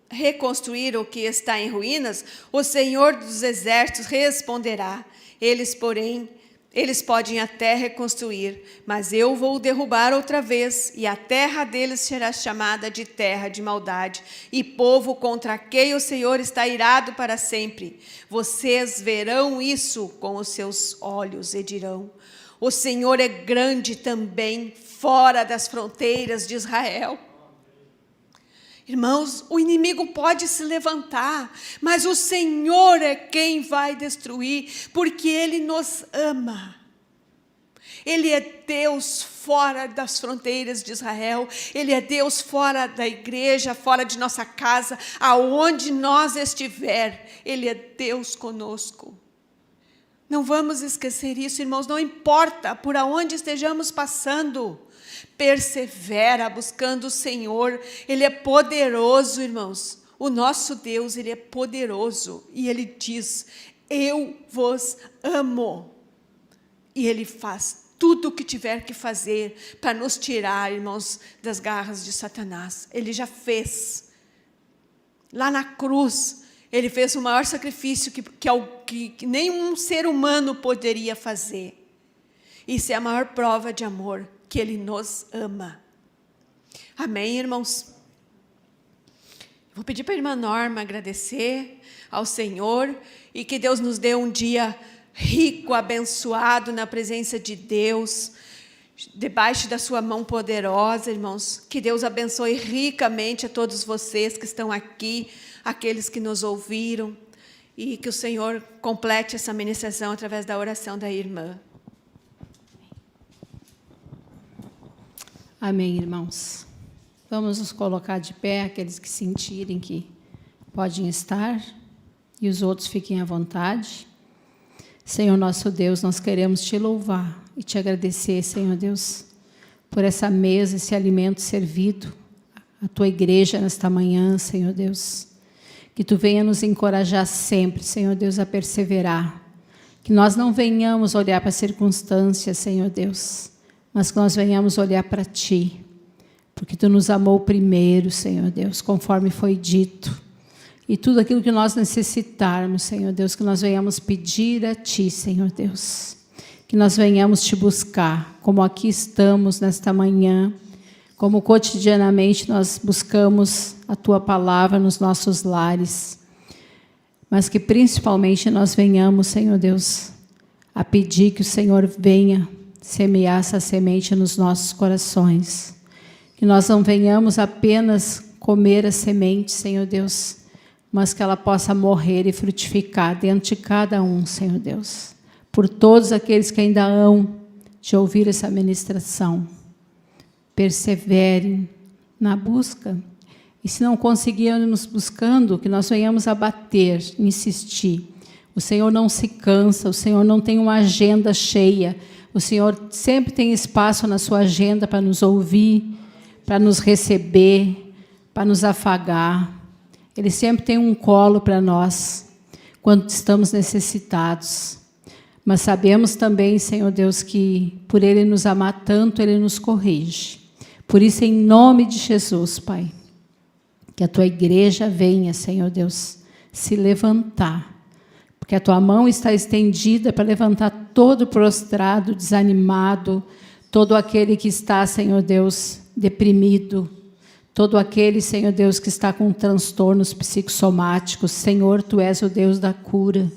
reconstruir o que está em ruínas, o Senhor dos exércitos responderá. Eles podem até reconstruir, mas eu vou derrubar outra vez, e a terra deles será chamada de terra de maldade, e povo contra quem o Senhor está irado para sempre. Vocês verão isso com os seus olhos e dirão, o Senhor é grande também fora das fronteiras de Israel. Irmãos, o inimigo pode se levantar, mas o Senhor é quem vai destruir, porque Ele nos ama. Ele é Deus fora das fronteiras de Israel, Ele é Deus fora da igreja, fora de nossa casa, aonde nós estiver, Ele é Deus conosco. Não vamos esquecer isso, irmãos, não importa por aonde estejamos passando, persevera buscando o Senhor, Ele é poderoso, irmãos. O nosso Deus, Ele é poderoso. E Ele diz, eu vos amo. E Ele faz tudo o que tiver que fazer para nos tirar, irmãos, das garras de Satanás. Ele já fez. Lá na cruz, Ele fez o maior sacrifício que nenhum ser humano poderia fazer. Isso é a maior prova de amor, que Ele nos ama. Amém, irmãos? Vou pedir para a irmã Norma agradecer ao Senhor e que Deus nos dê um dia rico, abençoado na presença de Deus, debaixo da sua mão poderosa, irmãos. Que Deus abençoe ricamente a todos vocês que estão aqui, aqueles que nos ouviram, e que o Senhor complete essa ministração através da oração da irmã. Amém, irmãos. Vamos nos colocar de pé, aqueles que sentirem que podem estar, e os outros fiquem à vontade. Senhor nosso Deus, nós queremos Te louvar e Te agradecer, Senhor Deus, por essa mesa, esse alimento servido à Tua igreja nesta manhã, Senhor Deus. Que Tu venha nos encorajar sempre, Senhor Deus, a perseverar. Que nós não venhamos olhar para as circunstâncias, Senhor Deus, mas que nós venhamos olhar para Ti, porque Tu nos amou primeiro, Senhor Deus, conforme foi dito. E tudo aquilo que nós necessitarmos, Senhor Deus, que nós venhamos pedir a Ti, Senhor Deus. Que nós venhamos Te buscar, como aqui estamos nesta manhã, como cotidianamente nós buscamos a Tua palavra nos nossos lares. Mas que principalmente nós venhamos, Senhor Deus, a pedir que o Senhor venha semear essa semente nos nossos corações. Que nós não venhamos apenas comer a semente, Senhor Deus, mas que ela possa morrer e frutificar dentro de cada um, Senhor Deus. Por todos aqueles que ainda hão de ouvir essa ministração. Perseverem na busca. E se não conseguirmos buscando, que nós venhamos a bater, insistir. O Senhor não se cansa, o Senhor não tem uma agenda cheia. O Senhor sempre tem espaço na sua agenda para nos ouvir, para nos receber, para nos afagar. Ele sempre tem um colo para nós, quando estamos necessitados. Mas sabemos também, Senhor Deus, que por Ele nos amar tanto, Ele nos corrige. Por isso, em nome de Jesus, Pai, que a Tua igreja venha, Senhor Deus, se levantar. Porque a Tua mão está estendida para levantar todo prostrado, desanimado, todo aquele que está, Senhor Deus, deprimido, todo aquele, Senhor Deus, que está com transtornos psicossomáticos. Senhor, Tu és o Deus da cura.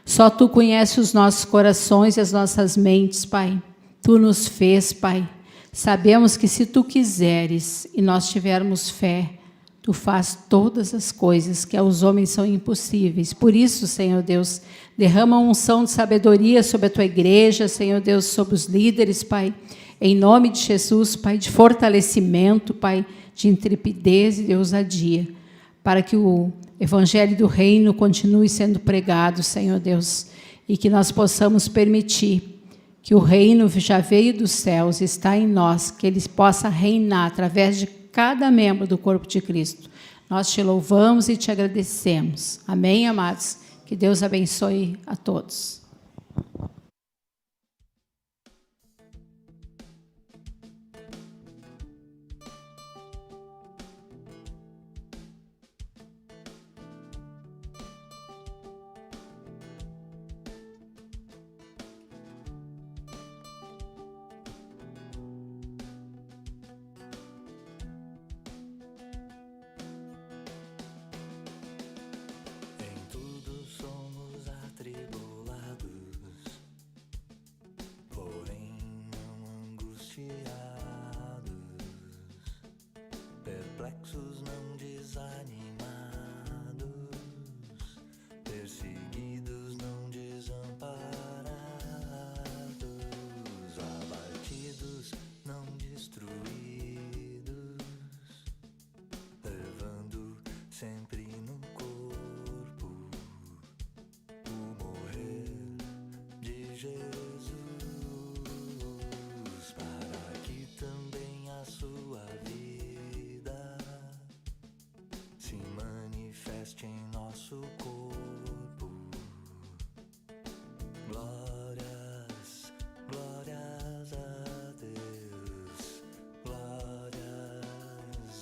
Só Tu conheces os nossos corações e as nossas mentes, Pai. Tu nos fez, Pai. Sabemos que se Tu quiseres e nós tivermos fé, Tu faz todas as coisas que aos homens são impossíveis. Por isso, Senhor Deus, derrama uma unção de sabedoria sobre a Tua igreja, Senhor Deus, sobre os líderes, Pai. Em nome de Jesus, Pai, de fortalecimento, Pai, de intrepidez e de ousadia, para que o Evangelho do Reino continue sendo pregado, Senhor Deus, e que nós possamos permitir que o reino já veio dos céus, está em nós, que ele possa reinar através de cada membro do corpo de Cristo. Nós Te louvamos e Te agradecemos. Amém, amados? Que Deus abençoe a todos. Em tudo somos atribulados, porém não angustiados, perplexos, não desanimados, perseguidos, não desamparados, abatidos, não destruídos, levando sempre no corpo o morrer de Jesus, para que também a sua vida se manifeste em nosso corpo. Glórias, glórias a Deus, glórias,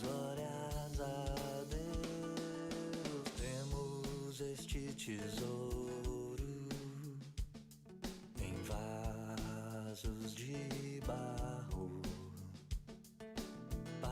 glórias a Deus. Temos este tesouro em vasos de barro,